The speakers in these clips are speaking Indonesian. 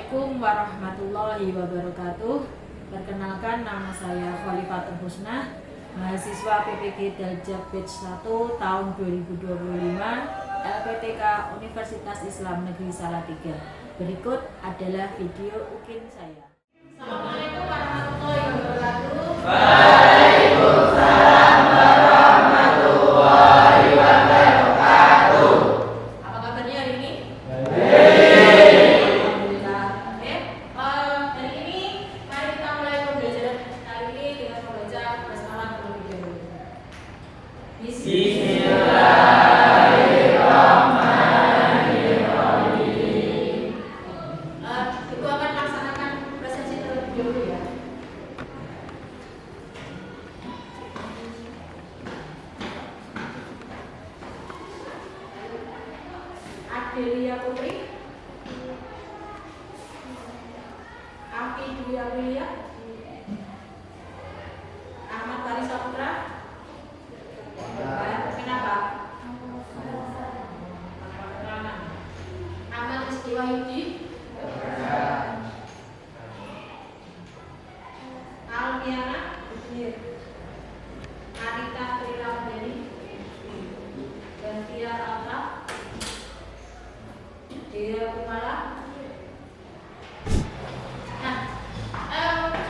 Assalamualaikum warahmatullahi wabarakatuh. Perkenalkan, nama saya Khalifatul Husna, mahasiswa PPG Daljab Batch 1 tahun 2025 LPTK Universitas Islam Negeri Salatiga. Berikut adalah video UKIN saya. Assalamualaikum warahmatullahi wabarakatuh. Waalaikumsalam warahmatullahi wabarakatuh. Apa kabarnya hari ini? Bismillahirrahmanirrahim. Ibu akan laksanakan presentasi terlebih dahulu ya. Adelia Putri, Afi Dwi Amelia, Ahmad Bari Saputra. Kenapa? Ahmad Istiwa Yudi, Almiana, Arita Trilamdeni, dan Tia Alta, Dea Kumala. Nah,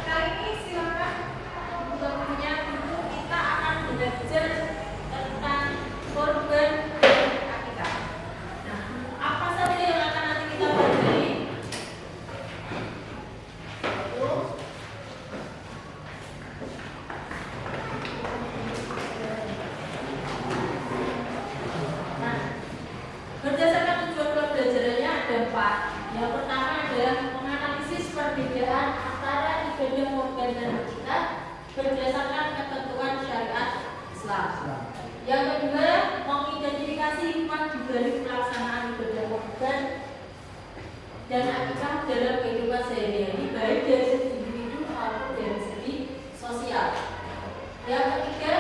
kali ini silakan buku-bukunya dulu. Kita akan belajar tentang korban dan akikah. Nah, apa saja yang akan nanti kita pelajari? Nah, berdasarkan tujuan pembelajarannya ada 4. Yang pertama adalah menganalisis perbedaan antara ibadah korban dan akikah berdasarkan ketentuan syariat Islam. Yang kedua, mengidentifikasi hikmah di balik pelaksanaan ibadah korban dan akikah dalam kehidupan sehari-hari, baik dari segi individu maupun dari segi sosial. Yang ketiga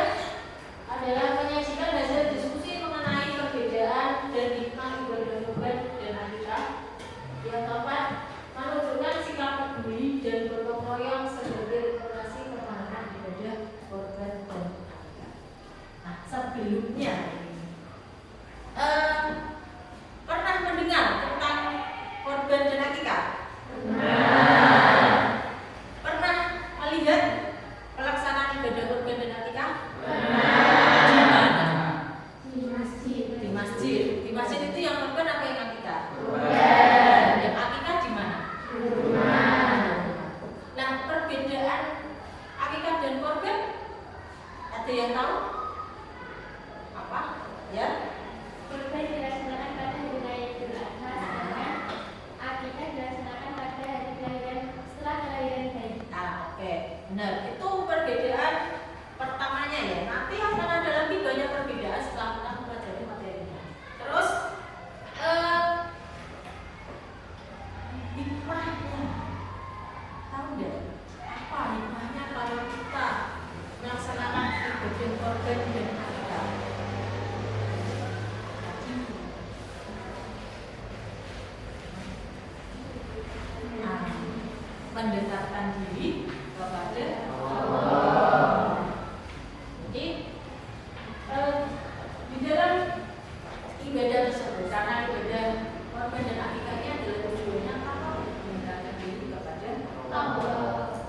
adalah menyajikan hasil diskusi mengenai perbedaan dan hikmah ibadah korban dan akikah. Yang keempat, menunjukkan sikap peduli dan gotong royong sebagai informasi pemahaman ibadah korban dan akikah. Nah, sebelumnya pernah mendengar tentang korban dan akikah? Pernah melihat pelaksanaan ibadah korban dan akikah? Di mana? Di masjid. Di masjid itu yang korban apa yang akikah? Yang akikah di mana? Nah, perbedaan akikah dan korban ada yang tahu? Apa? Ya? Korban dilaksanakan pada hari raya Idul Adha, sedangkan akikah dilaksanakan pada hari kelahiran setelah kelahiran bayi. Oke, benar. Itu perbedaan pertamanya ya. Nanti akan ada lagi banyak perbedaan setelah kita mempelajari materinya. Terus hikmahnya, tahu nggak? Apa hikmahnya kalau kita melaksanakan ibadah korban dan akikah? Mendekatkan diri kepada Allah. Jadi di dalam ibadah tersebut, karena ibadah korban dan akikah ini adalah tujuannya apa? Mendekatkan diri kepada Allah.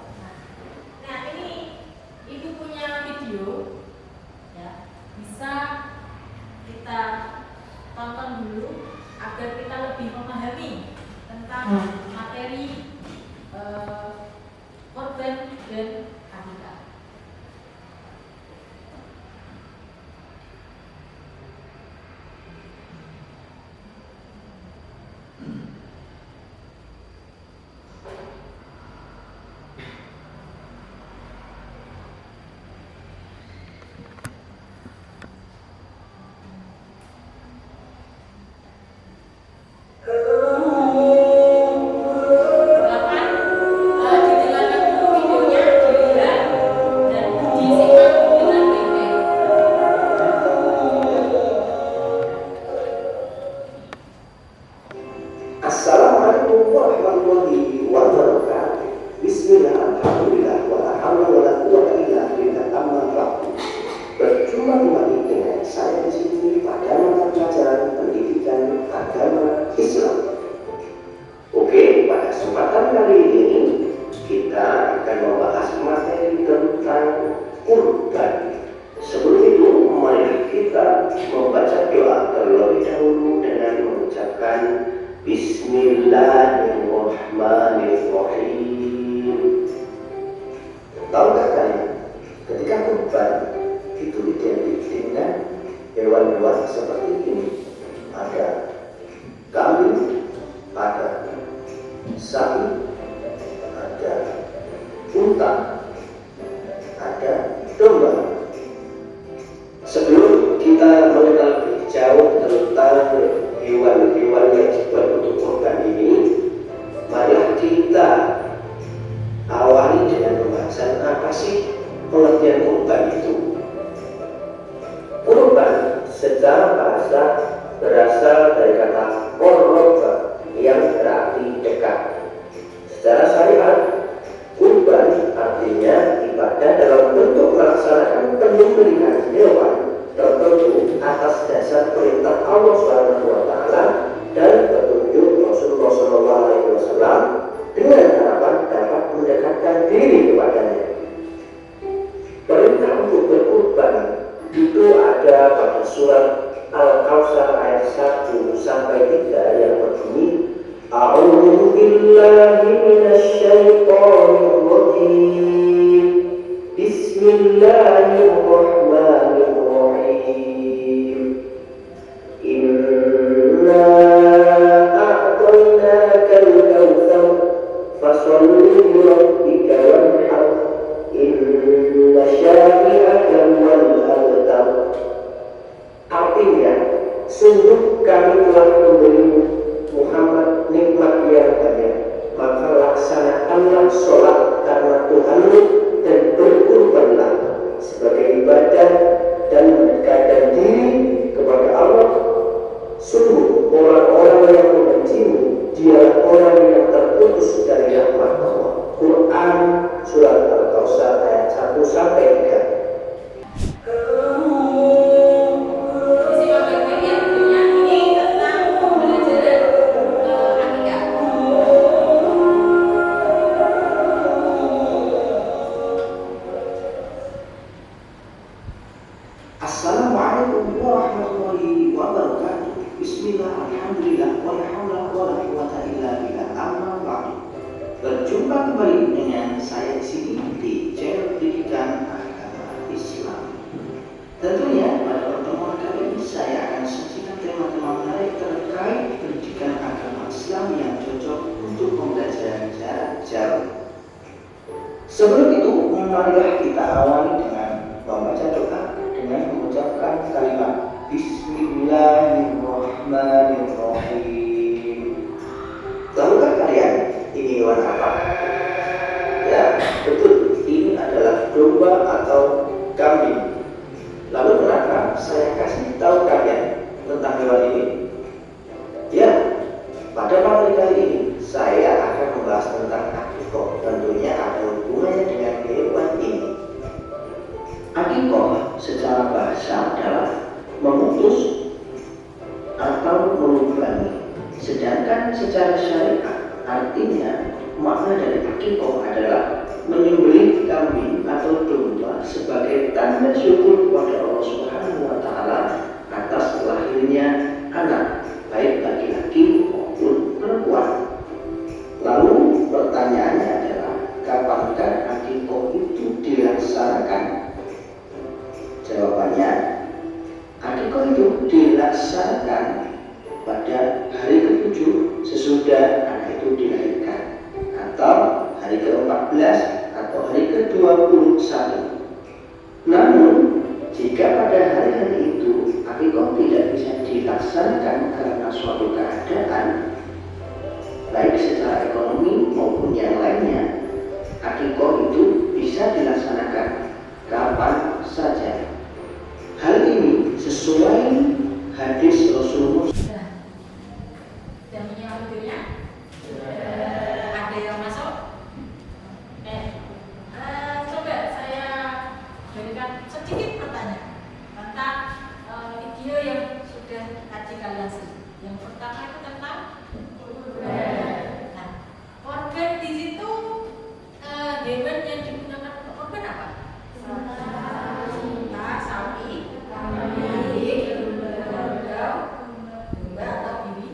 Nah, ini ibu punya video, ya, bisa kita tonton dulu agar kita lebih memahami tentang materi korban dan akikah. Silakan didengarkan dulu videonya di Bismillahirrahmanirrahim. Tahukah kalian, ketika kurban itu identik dengan hewan-hewan seperti ini. Ada kambing, ada sapi, ada unta, ada domba. Sebelum kita mengenal lebih jauh tentang hewan-hewan yang dibuat untuk kurban ini, marilah kita awali dengan pembahasan apa sih pengertian kurban itu. Kurban secara bahasa berasal dari kata qurba yang berarti dekat. Secara syariat, kurban artinya ibadah dalam bentuk melaksanakan penyembelihan hewan tertentu atas dasar perintah Allah SWT dan petunjuk Rasulullah SAW dengan harapan dapat mendekatkan diri kepadanya. Perintah untuk berkurban itu ada pada surat Al-Kautsar ayat 1 sampai 3 yang berbunyi, A'udzu billahi minasyaitonir rajim. Bismillahirrahmanirrahim. Inna a'tainakal kautsar fasholli li rabbika wanhar. Inna syani'aka wal abtar. Artinya, sungguh kami telah memberimu Muhammad nikmat yang banyak, maka laksanakanlah sholat karena Tuhanmu dan berkurbanlah sebagai ibadah dan mendekatkan diri kepada Allah. Sungguh orang-orang yang membencimu dialah orang yang terputus dari rahmat Allah. Quran surat Al-Kautsar ayat 1 sampai 3. Assalamualaikum warahmatullahi wabarakatuh. Bismillah, alhamdulillah, wa la haula wa la quwwata illa billah, amma ba'du. Berjumpa kembali dengan saya di sini di channel pendidikan agama Islam. Tentunya pada pertemuan kali ini saya akan sajikan tema-tema menarik terkait pendidikan agama Islam yang cocok untuk pembelajaran jarak jauh. Sebelum itu, marilah kita awali dengan membaca doa dengan mengucapkan kalimat Bismillahirrahmanirrahim. Tahukah kalian ini hewan apa? Ya, betul, ini adalah domba atau kambing. Lalu kenapa saya kasih tahu kalian tentang hewan ini? Ya, pada materi kali ini saya akan membahas tentang akikoh. Tentunya ada hubungannya dengan hewan ini. Akikoh secara bahasa adalah memutus atau melubangi. Sedangkan secara syariat artinya makna dari akikoh adalah menyembelih kambing atau domba sebagai tanda syukur kepada Allah Subhanahu wa taala atas lahirnya anak, baik laki-laki maupun perempuan. Lalu pertanyaannya adalah, kapankah akikoh itu dilaksanakan? Jawabannya, akikoh itu dilaksanakan pada hari ke-7 sesudah anak itu dilahirkan, atau hari ke-14 atau hari ke-21. Namun, jika pada hari-hari itu akikoh tidak bisa dilaksanakan karena suatu keadaan, baik secara ekonomi maupun yang lainnya, akikoh itu bisa dilaksanakan kapan saja. Hal ini sesuai hadis Rasulullah. Dan menyimak videonya? Ada yang masuk? Coba saya berikan sedikit pertanyaan tentang video yang sudah tadi kalian lihat. Yang pertama itu tentang nah, organ di situ hewan yang digunakan untuk organ apa? Sapi, kambing, kerbau, domba atau bibi.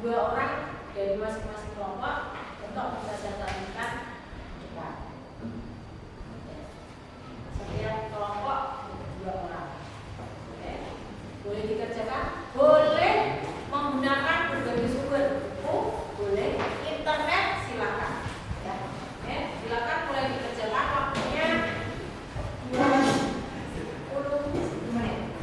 2 orang dari masing-masing kelompok untuk menjalankan cepat. Setiap kelompok 2 orang. Oke. Boleh dikerjakan? Boleh menggunakan berbagai sumber, buku, boleh internet, silakan. Ya. Oke, silakan mulai dikerjakan, waktunya 20 menit.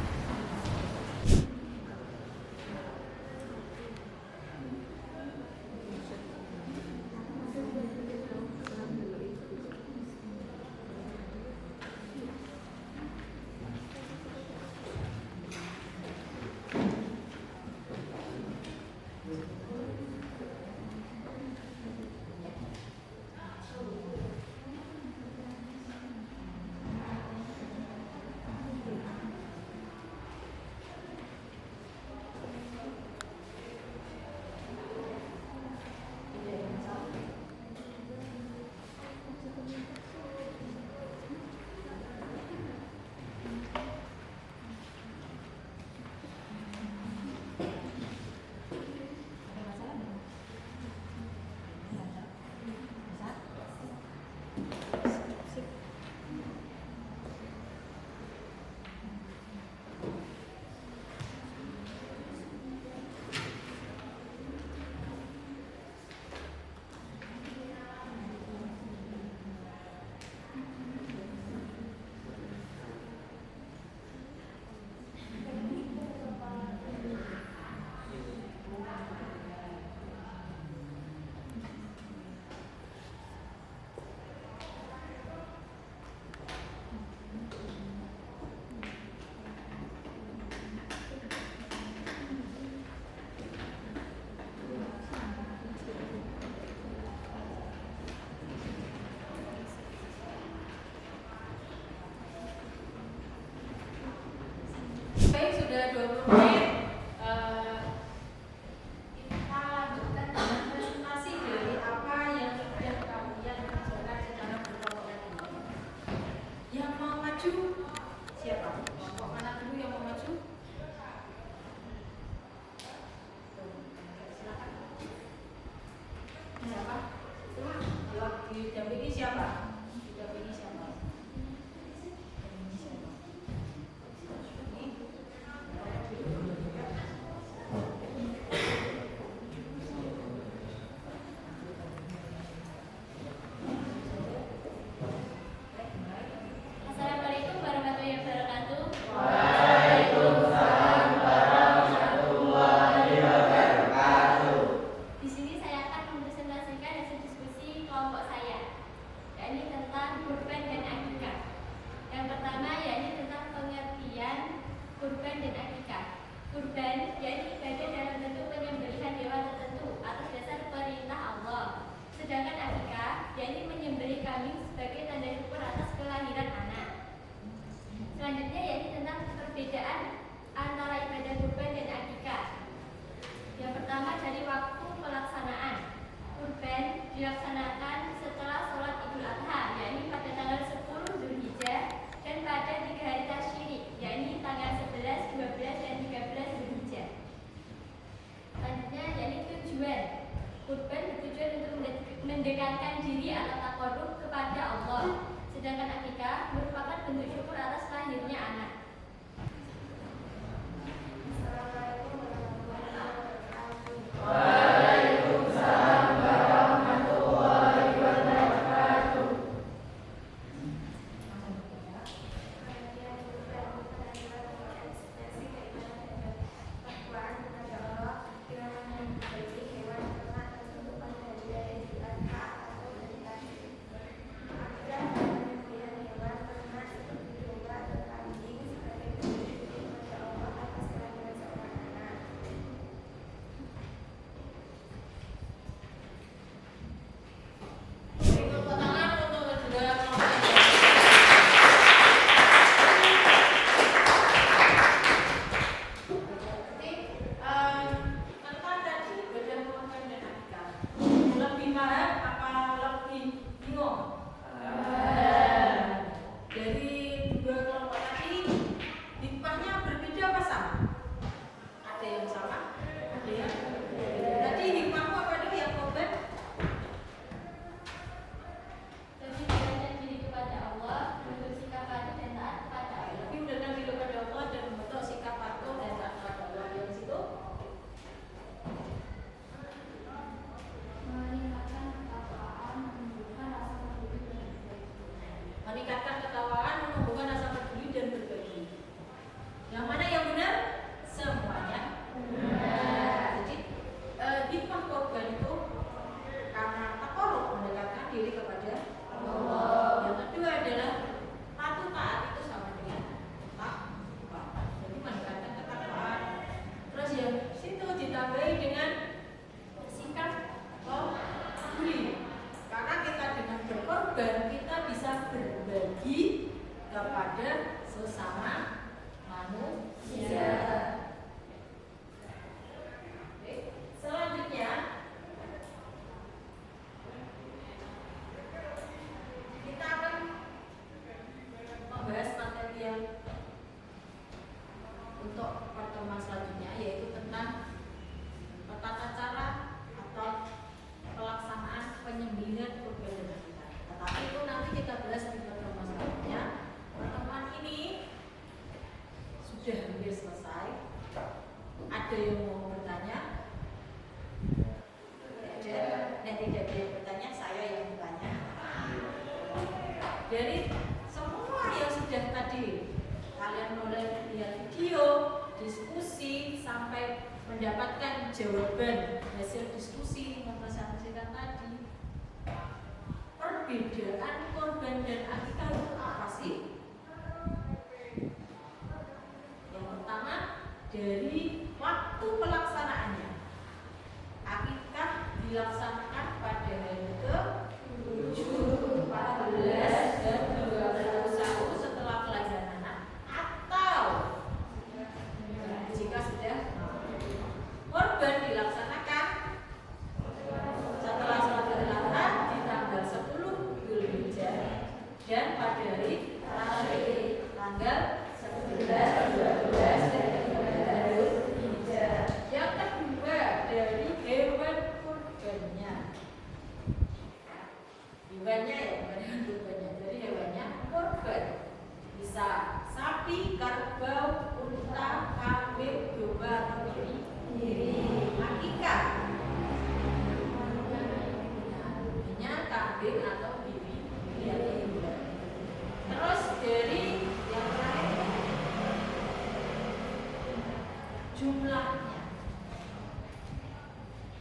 Baik, sudah 20 menit. Kita lanjutkan dengan presentasi dari apa yang sudah kalian kerjakan secara berkelompok ini. Yang mau maju siapa? Kelompok mana dulu yang mau maju? Silakan. Siapa? Didampingi siapa? Didampingi siapa? Assalamualaikum warahmatullahi wabarakatuh. Di sini saya akan mempresentasikan hasil diskusi kelompok saya, yakni tentang kurban dan akikah. Yang pertama yakni tentang pengertian kurban dan akikah. Kurban yakni ibadah dalam bentuk penyembelihan hewan tertentu atas dasar perintah Allah. Sedangkan akikah yakni menyembelih kambing sebagai tanda syukur atas kelahiran anak. Selanjutnya yakni tentang perbedaan antara ibadah kurban dan akikah. Yang pertama dari waktu pelaksanaan. Kurban dilaksanakan setelah sholat Idul Adha, yakni pada tanggal 10 Zulhijjah, dan pada 3 hari tasyrik, yakni tanggal 11, 12, dan 13 Zulhijjah. Selanjutnya yakni tujuan. Kurban bertujuan untuk mendekatkan diri atau taqarrub kepada Allah. Sedangkan akikah merupakan bentuk syukur atas lahirnya anak. Assalamualaikum warahmatullahi wabarakatuh. korban itu karena takarrub, mendekatkan diri kepada Allah. Yang kedua adalah patuh taat itu sama dengan takwa. Jadi mendekatkan ketakwaan. Terus yang situ ditambahi dengan sikap peduli. Karena kita dengan berkorban kita bisa berbagi kepada sesama manusia. Oke. Selanjutnya kita akan membahas materi yang untuk pertemuan selanjutnya, yaitu tentang tata cara atau pelaksanaan penyembelihan kurban dan akikah. Tetapi itu nanti kita bahas di pertemuan selanjutnya. Pertemuan ini sudah hampir selesai. Ada yang mau bertanya? Tidak ada yang bertanya, saya yang bertanya. Dari semua yang sudah tadi kalian mulai lihat video, diskusi sampai mendapatkan jawaban hasil diskusi mempresentasikan tadi, perbedaan korban dan akikah itu apa sih? Yang pertama dari waktu pelaksanaannya. Akikah dilaksanakan pada hari ke-7, 14, dan 21 setelah kelahiran anak, atau jika sudah korban dilaksanakan setelah sholat Idul Adha di tanggal 10 Dzulhijjah dan pada hari tanggal 11, 12, dan 13 Dzulhijjah. Yang kedua dari hewan kurbannya. Hewannya ya, bukan hewan kurbannya. Jadi hewannya kurban. Bisa sapi, kerbau, unta, kambing, domba, atau kiri. Akikah hanya kambing atau bibi. Terus dari yang terakhir jumlahnya.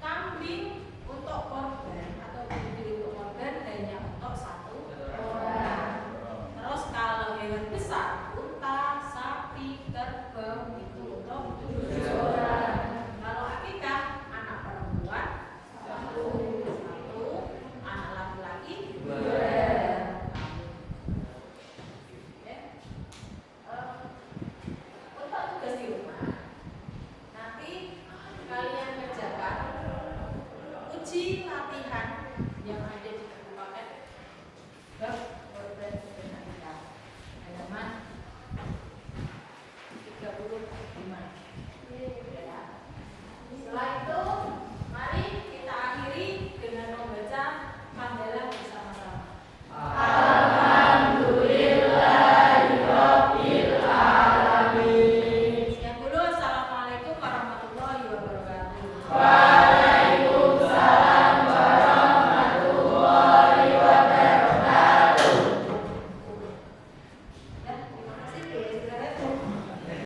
Kambing untuk korban atau bibi untuk korban hanya untuk satu orang. Terus kalau hewan besar, unta, sapi, kerbau itu untuk 7 orang. Kalau akikah, anak perempuan satu, anak laki-laki 2. Untuk tugas di rumah, nanti kalian kerjakan uji latihan yang ada di